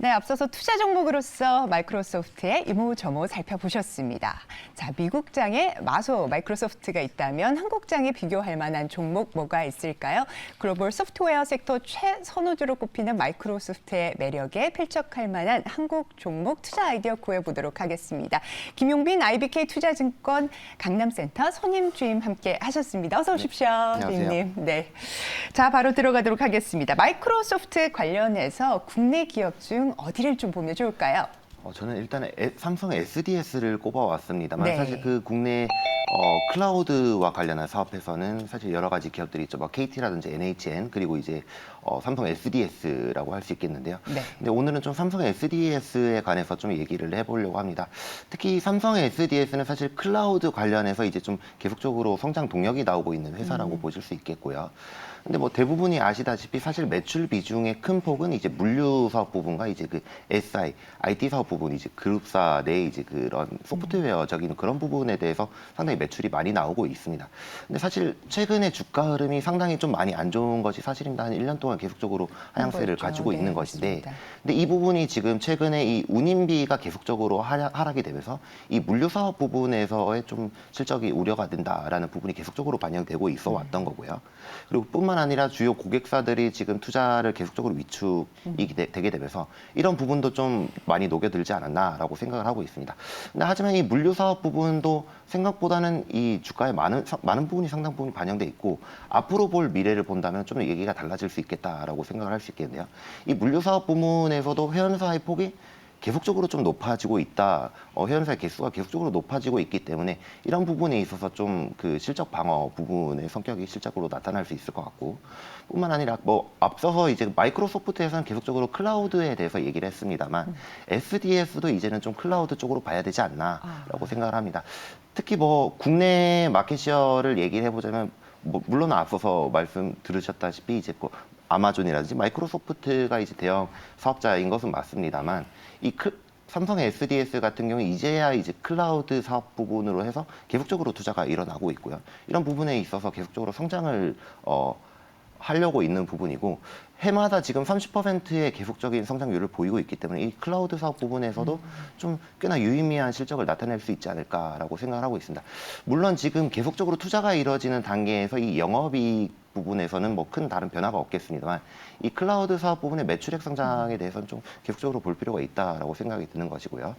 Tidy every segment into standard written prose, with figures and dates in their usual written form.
네, 앞서서 투자 종목으로서 마이크로소프트의 이모저모 살펴보셨습니다. 자, 미국장에 마소 마이크로소프트가 있다면 한국장에 비교할 만한 종목 뭐가 있을까요? 글로벌 소프트웨어 섹터 최선호주로 꼽히는 마이크로소프트의 매력에 필적할 만한 한국 종목 투자 아이디어 구해보도록 하겠습니다. 김용빈 IBK 투자증권 강남센터 선임주임 함께 하셨습니다. 어서 오십시오, 주임님. 네, 자, 바로 들어가도록 하겠습니다. 마이크로소프트 관련해서 국내 기업 중 어디를 좀 보면 좋을까요? 저는 일단 삼성 SDS를 꼽아왔습니다만 네. 사실 그 국내 클라우드와 관련한 사업에서는 사실 여러 가지 기업들이 있죠. 막 KT라든지 NHN 그리고 이제 삼성 SDS라고 할 수 있겠는데요. 네. 근데 오늘은 좀 삼성 SDS에 관해서 좀 얘기를 해보려고 합니다. 특히 삼성 SDS는 사실 클라우드 관련해서 이제 좀 계속적으로 성장 동력이 나오고 있는 회사라고 보실 수 있겠고요. 근데 뭐 대부분이 아시다시피 사실 매출 비중의 큰 폭은 이제 물류 사업 부분과 이제 그 SI, IT 사업 부분, 이제 그룹사 내 이제 그런 소프트웨어적인 그런 부분에 대해서 상당히 매출이 많이 나오고 있습니다. 근데 사실 최근에 주가 흐름이 상당히 좀 많이 안 좋은 것이 사실입니다. 한 1년 동안 계속적으로 하향세를 가지고 있는 것인데, 맞습니다. 근데 이 부분이 지금 최근에 이 운임비가 계속적으로 하락이 되면서 이 물류 사업 부분에서의 좀 실적이 우려가 된다라는 부분이 계속적으로 반영되고 있어 왔던 거고요. 그리고 뿐만 아니라 주요 고객사들이 지금 투자를 계속적으로 위축이 되게 되면서 이런 부분도 좀 많이 녹여들지 않았나라고 생각을 하고 있습니다. 근데 하지만 이 물류 사업 부분도 생각보다는 이 주가에 많은 부분이 상당 부분이 반영돼 있고 앞으로 볼 미래를 본다면 좀 얘기가 달라질 수 있겠다라고 생각을 할 수 있겠네요. 이 물류 사업 부분에서도 회원사의 폭이 계속적으로 좀 높아지고 있다. 회원사의 개수가 계속적으로 높아지고 있기 때문에 이런 부분에 있어서 좀 그 실적 방어 부분의 성격이 실적으로 나타날 수 있을 것 같고, 뿐만 아니라 뭐 앞서서 이제 마이크로소프트에서는 계속적으로 클라우드에 대해서 얘기를 했습니다만 SDS도 이제는 좀 클라우드 쪽으로 봐야 되지 않나라고 생각을 합니다. 특히 뭐 국내 마켓시어를 얘기를 해보자면 뭐 물론 앞서서 말씀 들으셨다시피 이제 뭐 아마존이라든지 마이크로소프트가 이제 대형 사업자인 것은 맞습니다만 삼성의 SDS 같은 경우 이제야 이제 클라우드 사업 부분으로 해서 계속적으로 투자가 일어나고 있고요. 이런 부분에 있어서 계속적으로 성장을 하려고 있는 부분이고 해마다 지금 30%의 계속적인 성장률을 보이고 있기 때문에 이 클라우드 사업 부분에서도 좀 꽤나 유의미한 실적을 나타낼 수 있지 않을까라고 생각을 하고 있습니다. 물론 지금 계속적으로 투자가 이루어지는 단계에서 이 영업이익 부분에서는 뭐 큰 다른 변화가 없겠습니다만 이 클라우드 사업 부분의 매출액 성장에 대해서는 좀 계속적으로 볼 필요가 있다라고 생각이 드는 것이고요.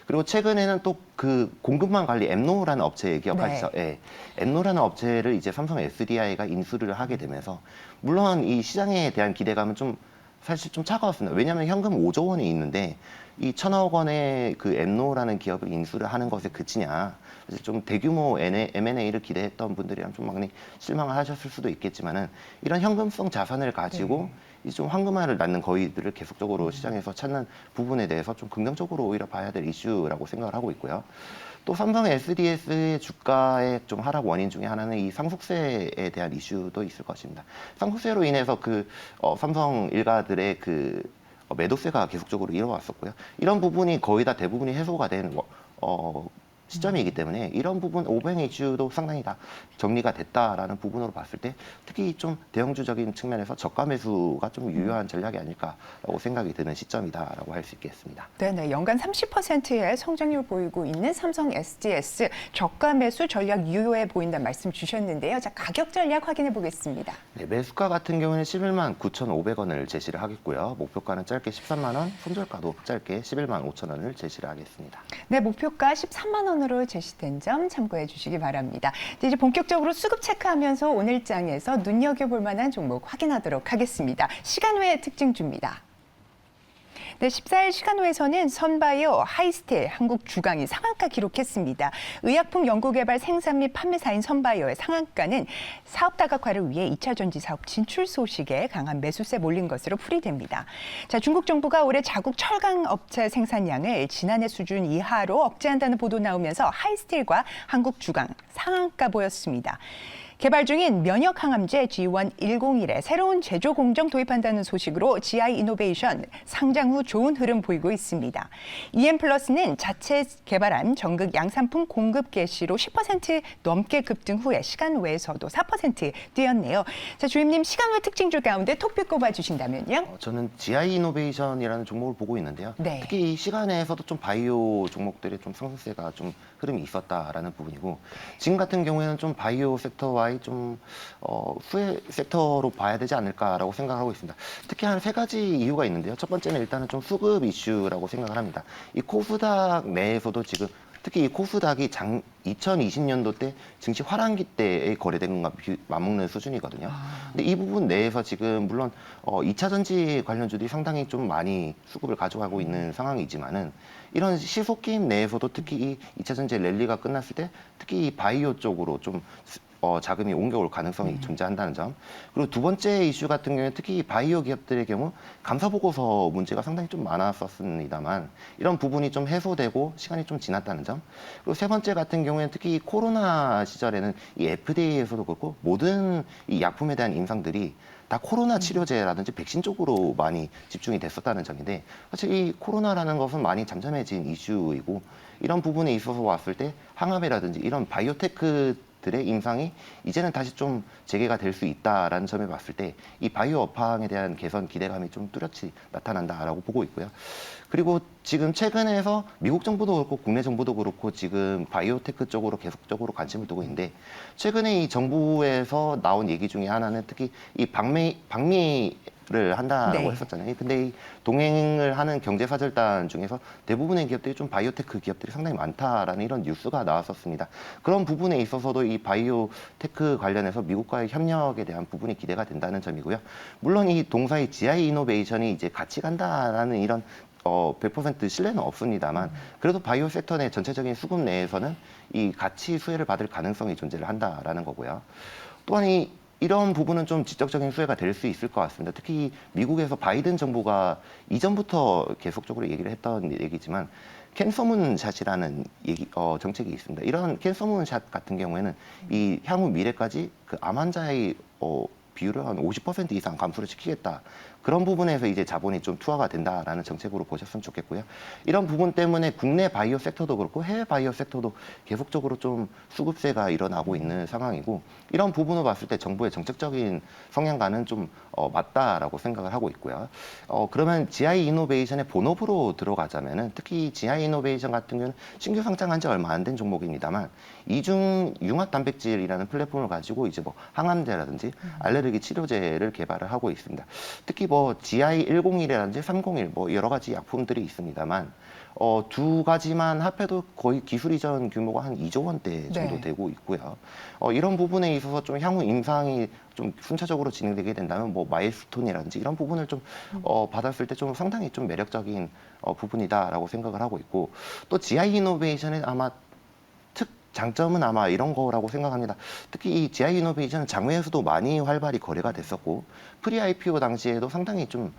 그리고 최근에는 또 그 공급망 관리 앱노라는 업체 기억하시죠? 네. 앱노라는 업체를 이제 삼성 SDI가 인수를 하게 되면서 물론 이 시장에 대한 기대감은 좀 사실 좀 차가웠습니다. 왜냐하면 현금 5조 원이 있는데 이 1,000억 원의 그 앱노라는 기업을 인수를 하는 것에 그치냐. 그래서 좀 대규모 M&A를 기대했던 분들이랑 좀 많이 실망을 하셨을 수도 있겠지만은 이런 현금성 자산을 가지고 이제 좀 황금알을 낳는 거위들을 계속적으로 시장에서 찾는 부분에 대해서 좀 긍정적으로 오히려 봐야 될 이슈라고 생각을 하고 있고요. 또 삼성 SDS의 주가의 좀 하락 원인 중에 하나는 이 상속세에 대한 이슈도 있을 것입니다. 상속세로 인해서 그 삼성 일가들의 그 매도세가 계속적으로 이어왔었고요. 이런 부분이 거의 다 대부분이 해소가 된 시점이기 때문에 이런 부분 오뱅 이슈도 상당히 다 정리가 됐다라는 부분으로 봤을 때 특히 좀 대형주적인 측면에서 저가 매수가 좀 유효한 전략이 아닐까라고 생각이 드는 시점이다라고 할 수 있겠습니다. 네네, 연간 30%의 성장률 보이고 있는 삼성 SDS 저가 매수 전략 유효해 보인다는 말씀 주셨는데요. 자, 가격 전략 확인해 보겠습니다. 네, 매수가 같은 경우는 11만 9,500원을 제시를 하겠고요. 목표가는 짧게 13만 원, 손절가도 짧게 11만 5천 원을 제시를 하겠습니다. 네, 목표가 13만 원으로 제시된 점 참고해 주시기 바랍니다. 이제 본격적으로 수급 체크하면서 오늘 장에서 눈여겨볼 만한 종목 확인하도록 하겠습니다. 시간외 특징주입니다. 네, 14일 시간호에서는 선바이오, 하이스텔, 한국 주강이 상한가 기록했습니다. 의약품 연구개발 생산 및 판매사인 선바이오의 상한가는 사업 다각화를 위해 2차 전지 사업 진출 소식에 강한 매수세 몰린 것으로 풀이됩니다. 자, 중국 정부가 올해 자국 철강 업체 생산량을 지난해 수준 이하로 억제한다는 보도 나오면서 하이스텔과 한국 주강 상한가 보였습니다. 개발 중인 면역 항암제 G1101의 새로운 제조 공정 도입한다는 소식으로 GI 이노베이션 상장 후 좋은 흐름 보이고 있습니다. EM플러스는 자체 개발한 전극 양산품 공급 개시로 10% 넘게 급등 후에 시간 외에서도 4% 뛰었네요. 자, 주임님 시간 외 특징주 가운데 톡뷰 꼽아주신다면요? 저는 GI 이노베이션이라는 종목을 보고 있는데요. 네. 특히 이 시간에서도 좀 바이오 종목들의 좀 상승세가 좀 흐름이 있었다라는 부분이고, 지금 같은 경우에는 좀 바이오 섹터와의 좀 후회 섹터로 봐야 되지 않을까라고 생각하고 있습니다. 특히 한 3가지 이유가 있는데요. 첫 번째는 일단은 좀 수급 이슈라고 생각을 합니다. 이 코스닥 내에서도 지금 특히 이 코스닥이 2020년도 때 증시 화랑기 때에 거래된 것과 맞먹는 수준이거든요. 근데 이 부분 내에서 지금 물론 2차 전지 관련주들이 상당히 좀 많이 수급을 가져가고 있는 상황이지만은, 이런 시속 게임 내에서도 특히 이 2차 전지 랠리가 끝났을 때 특히 이 바이오 쪽으로 좀 자금이 옮겨올 가능성이 존재한다는 점. 그리고 두 번째 이슈 같은 경우에 특히 이 바이오 기업들의 경우 감사 보고서 문제가 상당히 좀 많았었습니다만, 이런 부분이 좀 해소되고 시간이 좀 지났다는 점. 그리고 세 번째 같은 경우에는 특히 이 코로나 시절에는 이 FDA에서도 그렇고 모든 이 약품에 대한 임상들이 다 코로나 치료제라든지 백신 쪽으로 많이 집중이 됐었다는 점인데, 사실 이 코로나라는 것은 많이 잠잠해진 이슈이고, 이런 부분에 있어서 왔을 때 항암이라든지 이런 바이오테크들의 임상이 이제는 다시 좀 재개가 될 수 있다라는 점에 봤을 때 이 바이오 업황에 대한 개선 기대감이 좀 뚜렷이 나타난다라고 보고 있고요. 그리고 지금 최근에서 미국 정부도 그렇고 국내 정부도 그렇고 지금 바이오테크 쪽으로 계속적으로 관심을 두고 있는데, 최근에 이 정부에서 나온 얘기 중에 하나는 특히 이 방미를 한다라고 네. 했었잖아요. 근데 이 동행을 하는 경제사절단 중에서 대부분의 기업들이 좀 바이오테크 기업들이 상당히 많다라는 이런 뉴스가 나왔었습니다. 그런 부분에 있어서도 이 바이오테크 관련해서 미국과의 협력에 대한 부분이 기대가 된다는 점이고요. 물론 이 동사의 GI 이노베이션이 이제 같이 간다라는 이런 100% 신뢰는 없습니다만, 그래도 바이오 섹터 내 전체적인 수급 내에서는 이 같이 수혜를 받을 가능성이 존재를 한다라는 거고요. 또한 이런 부분은 좀 지적적인 수혜가 될 수 있을 것 같습니다. 특히 미국에서 바이든 정부가 이전부터 계속적으로 얘기를 했던 얘기지만, 캔서문샷이라는 정책이 있습니다. 이런 캔서문샷 같은 경우에는 이 향후 미래까지 그 암 환자의 비율을 한 50% 이상 감소를 시키겠다. 그런 부분에서 이제 자본이 좀 투하가 된다라는 정책으로 보셨으면 좋겠고요. 이런 부분 때문에 국내 바이오 섹터도 그렇고 해외 바이오 섹터도 계속적으로 좀 수급세가 일어나고 있는 상황이고, 이런 부분을 봤을 때 정부의 정책적인 성향과는 좀 맞다라고 생각을 하고 있고요. 그러면 GI 이노베이션의 본업으로 들어가자면은, 특히 GI 이노베이션 같은 경우는 신규 상장한 지 얼마 안 된 종목입니다만, 이중 융합 단백질이라는 플랫폼을 가지고 이제 뭐 항암제라든지 알레르기 치료제를 개발을 하고 있습니다. 특히 뭐 GI101이라든지 301 뭐 여러 가지 약품들이 있습니다만, 두 가지만 합해도 거의 기술 이전 규모가 한 2조 원대 정도 네. 되고 있고요. 이런 부분에 있어서 좀 향후 임상이 좀 순차적으로 진행되게 된다면 뭐 마일스톤이라든지 이런 부분을 좀 받았을 때 좀 상당히 좀 매력적인 부분이다라고 생각을 하고 있고, 또 GI 이노베이션의 아마 장점은 아마 이런 거라고 생각합니다. 특히 이 GI 이노베이션은 장외에서도 많이 활발히 거래가 됐었고, 프리 IPO 당시에도 상당히 좀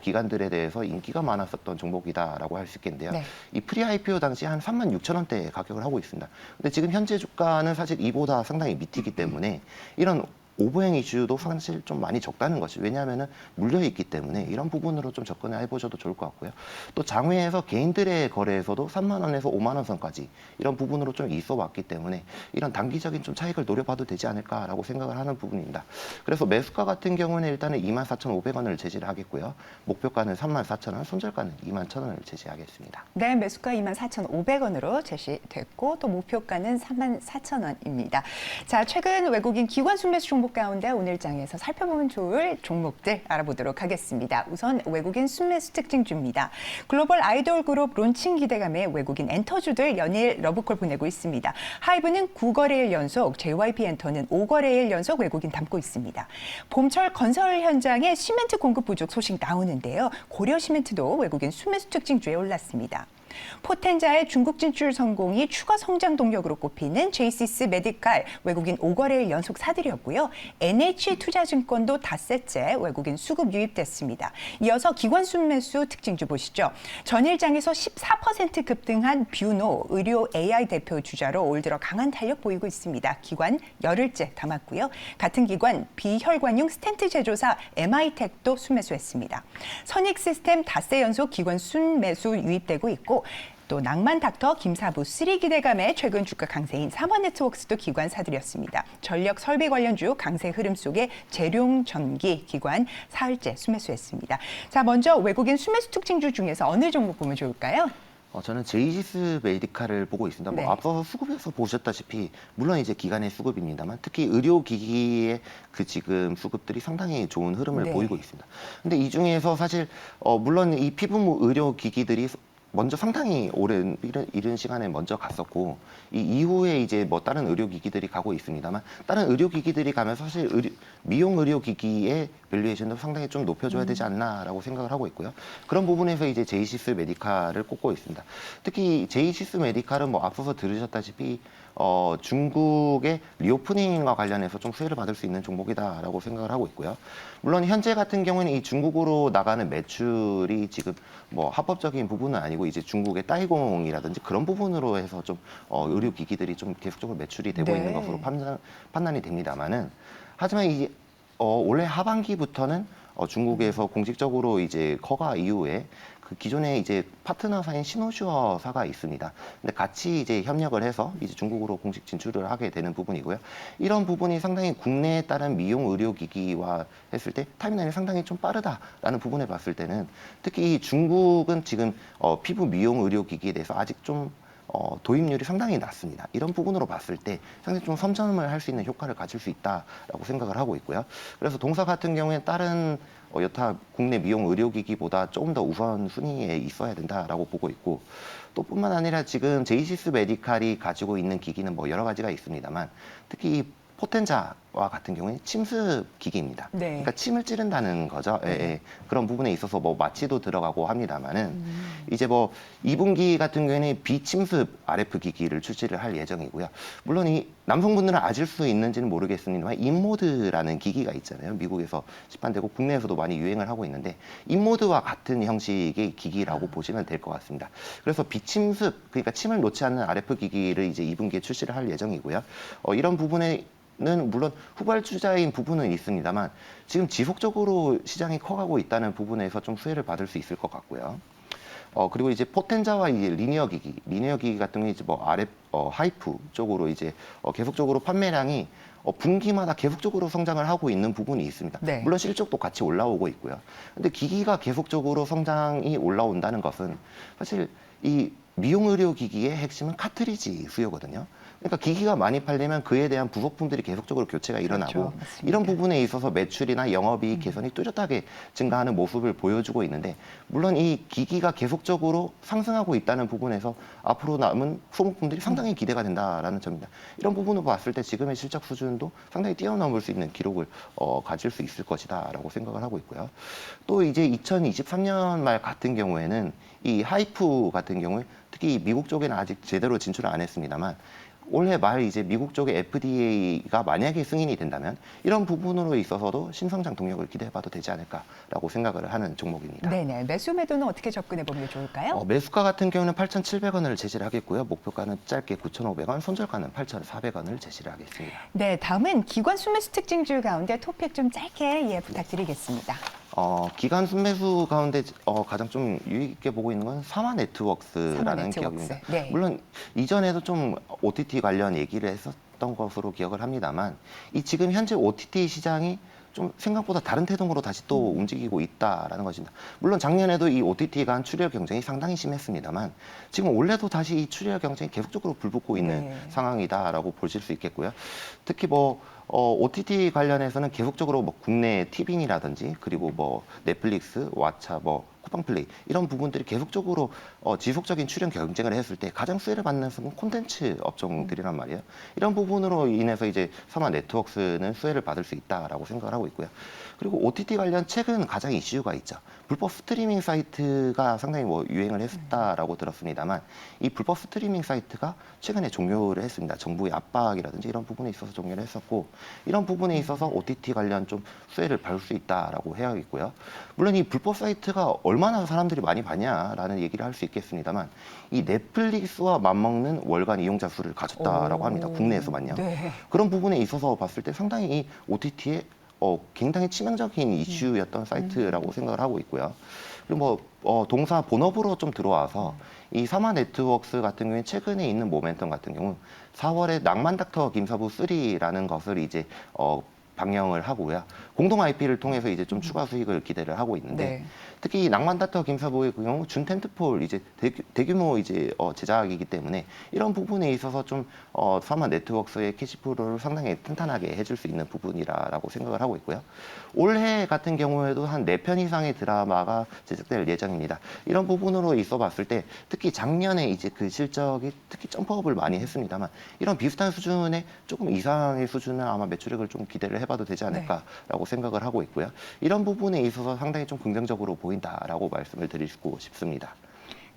기관들에 대해서 인기가 많았었던 종목이다라고 할 수 있겠는데요. 네. 이 프리 IPO 당시 한 36,000원대 가격을 하고 있습니다. 근데 지금 현재 주가는 사실 이보다 상당히 밑이기 때문에 이런 오버행 이슈도 사실 좀 많이 적다는 것이, 왜냐하면은 물려있기 때문에 이런 부분으로 좀 접근을 해보셔도 좋을 것 같고요. 또 장외에서 개인들의 거래에서도 3만 원에서 5만 원 선까지 이런 부분으로 좀 있어 왔기 때문에 이런 단기적인 좀 차익을 노려봐도 되지 않을까라고 생각을 하는 부분입니다. 그래서 매수가 같은 경우는 일단은 24,500원을 제시를 하겠고요. 목표가는 34,000원, 손절가는 21,000원을 제시하겠습니다. 네, 매수가 24,500원으로 제시됐고 또 목표가는 34,000원입니다. 자, 최근 외국인 기관 순매수 종목 가운데 오늘 장에서 살펴보면 좋을 종목들 알아보도록 하겠습니다. 우선 외국인 순매수 특징주입니다. 글로벌 아이돌 그룹 론칭 기대감에 외국인 엔터주들 연일 러브콜 보내고 있습니다. 하이브는 9거래일 연속, JYP 엔터는 5거래일 연속 외국인 담고 있습니다. 봄철 건설 현장에 시멘트 공급 부족 소식 나오는데요. 고려 시멘트도 외국인 순매수 특징주에 올랐습니다. 포텐자의 중국 진출 성공이 추가 성장 동력으로 꼽히는 제이시스 메디칼 외국인 5거래일 연속 사들이었고요. NH투자증권도 닷새째 외국인 수급 유입됐습니다. 이어서 기관 순매수 특징주 보시죠. 전일장에서 14% 급등한 뷰노 의료 AI 대표 주자로 올 들어 강한 탄력 보이고 있습니다. 기관 열흘째 담았고요. 같은 기관 비혈관용 스텐트 제조사 MI텍도 순매수했습니다. 선익시스템 닷새 연속 기관 순매수 유입되고 있고 또 낭만닥터, 김사부, 쓰리기대감의 최근 주가 강세인 삼원네트워크스도 기관 사들였습니다. 전력 설비 관련주 강세 흐름 속에 재룡전기 기관 사흘째 순매수했습니다. 자, 먼저 외국인 순매수 특징주 중에서 어느 종목 보면 좋을까요? 저는 제이시스 메디칼을 보고 있습니다. 네. 뭐 앞서서 수급에서 보셨다시피 물론 이제 기간의 수급입니다만 특히 의료기기의 그 지금 수급들이 상당히 좋은 흐름을 네. 보이고 있습니다. 근데 이 중에서 사실 물론 이 피부 의료기기들이 먼저 상당히 오랜 이른 시간에 먼저 갔었고 이 이후에 이제 뭐 다른 의료기기들이 가고 있습니다만 다른 의료기기들이 가면서 사실 미용 의료기기의 밸류에이션도 상당히 좀 높여줘야 되지 않나라고 생각을 하고 있고요. 그런 부분에서 이제 제이시스 메디칼을 꼽고 있습니다. 특히 제이시스 메디칼은 뭐 앞서서 들으셨다시피 중국의 리오프닝과 관련해서 좀 수혜를 받을 수 있는 종목이다라고 생각을 하고 있고요. 물론 현재 같은 경우는 이 중국으로 나가는 매출이 지금 뭐 합법적인 부분은 아니고 이제 중국의 따이공이라든지 그런 부분으로 해서 좀 의료기기들이 좀 계속적으로 매출이 되고 네. 있는 것으로 판단이 됩니다만은 하지만 이 올해 하반기부터는 중국에서 공식적으로 이제 커가 이후에 그 기존에 이제 파트너사인 시노슈어사가 있습니다. 근데 같이 이제 협력을 해서 이제 중국으로 공식 진출을 하게 되는 부분이고요. 이런 부분이 상당히 국내에 따른 미용 의료기기와 했을 때 타임라인이 상당히 좀 빠르다라는 부분에 봤을 때는 특히 이 중국은 지금 피부 미용 의료기기에 대해서 아직 좀 도입률이 상당히 낮습니다. 이런 부분으로 봤을 때 상당히 좀 선점을 할 수 있는 효과를 가질 수 있다라고 생각을 하고 있고요. 그래서 동사 같은 경우에 다른 여타 국내 미용 의료기기보다 조금 더 우선순위에 있어야 된다라고 보고 있고 또 뿐만 아니라 지금 제이시스 메디칼이 가지고 있는 기기는 뭐 여러 가지가 있습니다만 특히 이 포텐자와 같은 경우는 침습 기기입니다. 네. 그러니까 침을 찌른다는 거죠. 예, 예. 그런 부분에 있어서 뭐 마취도 들어가고 합니다만은 이제 뭐 2분기 같은 경우에는 비침습 RF 기기를 출시를 할 예정이고요. 물론 이 남성분들은 아실 수 있는지는 모르겠습니다만 인모드라는 기기가 있잖아요. 미국에서 시판되고 국내에서도 많이 유행을 하고 있는데 인모드와 같은 형식의 기기라고 보시면 될 것 같습니다. 그래서 비침습 그러니까 침을 놓지 않는 RF 기기를 이제 2분기에 출시를 할 예정이고요. 이런 부분에 는 물론 후발주자인 부분은 있습니다만 지금 지속적으로 시장이 커가고 있다는 부분에서 좀 수혜를 받을 수 있을 것 같고요. 그리고 이제 포텐자와 이제 리니어 기기 같은 경우는 이제 뭐 RF, 하이프 쪽으로 이제 계속적으로 판매량이 분기마다 계속적으로 성장을 하고 있는 부분이 있습니다. 네. 물론 실적도 같이 올라오고 있고요. 근데 기기가 계속적으로 성장이 올라온다는 것은 사실 이 미용 의료 기기의 핵심은 카트리지 수요거든요. 그러니까 기기가 많이 팔리면 그에 대한 부속품들이 계속적으로 교체가 일어나고 그렇죠. 맞습니다. 이런 부분에 있어서 매출이나 영업이익 개선이 뚜렷하게 증가하는 모습을 보여주고 있는데 물론 이 기기가 계속적으로 상승하고 있다는 부분에서 앞으로 남은 소모품들이 상당히 기대가 된다라는 점입니다. 이런 부분을 봤을 때 지금의 실적 수준도 상당히 뛰어넘을 수 있는 기록을 가질 수 있을 것이다라고 생각을 하고 있고요. 또 이제 2023년 말 같은 경우에는 이 하이프 같은 경우에 특히 미국 쪽에는 아직 제대로 진출을 안 했습니다만 올해 말 이제 미국 쪽의 FDA가 만약에 승인이 된다면 이런 부분으로 있어서도 신성장 동력을 기대해봐도 되지 않을까라고 생각을 하는 종목입니다. 네네. 매수 매도는 어떻게 접근해 보면 좋을까요? 매수가 같은 경우는 8,700원을 제시를 하겠고요. 목표가는 짧게 9,500원, 손절가는 8,400원을 제시를 하겠습니다. 네, 다음은 기관 순매수 특징주 가운데 토픽 좀 짧게 부탁드리겠습니다. 기간 순매수 가운데 가장 좀 유익 있게 보고 있는 건 사마 네트워크스라는 사마네트워크스. 기업입니다. 네. 물론 이전에도 좀 OTT 관련 얘기를 했었던 것으로 기억을 합니다만 이 지금 현재 OTT 시장이 좀 생각보다 다른 태동으로 다시 또 움직이고 있다라는 것입니다. 물론 작년에도 이 OTT 간 출혈 경쟁이 상당히 심했습니다만 지금 올해도 다시 이 출혈 경쟁이 계속적으로 불붙고 있는 네. 상황이다라고 보실 수 있겠고요. 특히 뭐 OTT 관련해서는 계속적으로 뭐 국내 티빙이라든지 그리고 뭐 넷플릭스, 왓챠, 뭐 쿠팡플레이 이런 부분들이 계속적으로 지속적인 출연 경쟁을 했을 때 가장 수혜를 받는 것은 콘텐츠 업종들이란 말이에요. 이런 부분으로 인해서 이제 사마 네트워크스는 수혜를 받을 수 있다라고 생각을 하고 있고요. 그리고 OTT 관련 최근 가장 이슈가 있죠. 불법 스트리밍 사이트가 상당히 뭐 유행을 했었다라고 들었습니다만 이 불법 스트리밍 사이트가 최근에 종료를 했습니다. 정부의 압박이라든지 이런 부분에 있어서 종료를 했었고 이런 부분에 있어서 OTT 관련 좀 수혜를 받을 수 있다라고 해야겠고요. 물론 이 불법 사이트가 얼마나 사람들이 많이 봤냐라는 얘기를 할 수 있겠습니다만 이 넷플릭스와 맞먹는 월간 이용자 수를 가졌다라고 합니다. 국내에서만요. 네. 그런 부분에 있어서 봤을 때 상당히 이 OTT의 굉장히 치명적인 이슈였던 사이트라고 생각을 하고 있고요. 그리고 동사 본업으로 좀 들어와서 이 사마 네트워크스 같은 경우에 최근에 있는 모멘텀 같은 경우 4월에 낭만 닥터 김사부 3라는 것을 이제 방영을 하고요. 공동 IP를 통해서 이제 좀 추가 수익을 기대를 하고 있는데 네. 특히 이 낭만 닥터 김사부의 그 경우 준 텐트폴 이제 대규모 이제 제작이기 때문에 이런 부분에 있어서 좀 사마 네트워크스의 캐시플로를 상당히 탄탄하게 해줄 수 있는 부분이라고 생각을 하고 있고요. 올해 같은 경우에도 한 4편 이상의 드라마가 제작될 예정입니다. 이런 부분으로 있어 봤을 때 특히 작년에 이제 그 실적이 특히 점프업을 많이 했습니다만 이런 비슷한 수준의 조금 이상의 수준은 아마 매출액을 좀 기대를 해봐도 되지 않을까라고 생각을 하고 있고요. 이런 부분에 있어서 상당히 좀 긍정적으로 보인다라고 말씀을 드리고 싶습니다.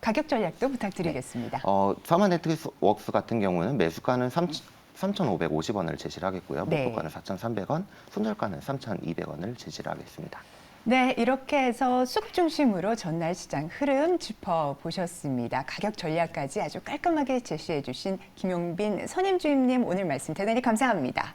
가격 전략도 부탁드리겠습니다. 사마 네트워크스 같은 경우는 매수가는 3,550원을 제시를 하겠고요. 네. 목표가는 4,300원, 손절가는 3,200원을 제시를 하겠습니다. 네, 이렇게 해서 쑥 중심으로 전날 시장 흐름 짚어보셨습니다. 가격 전략까지 아주 깔끔하게 제시해 주신 김용빈 선임주임님 오늘 말씀 대단히 감사합니다.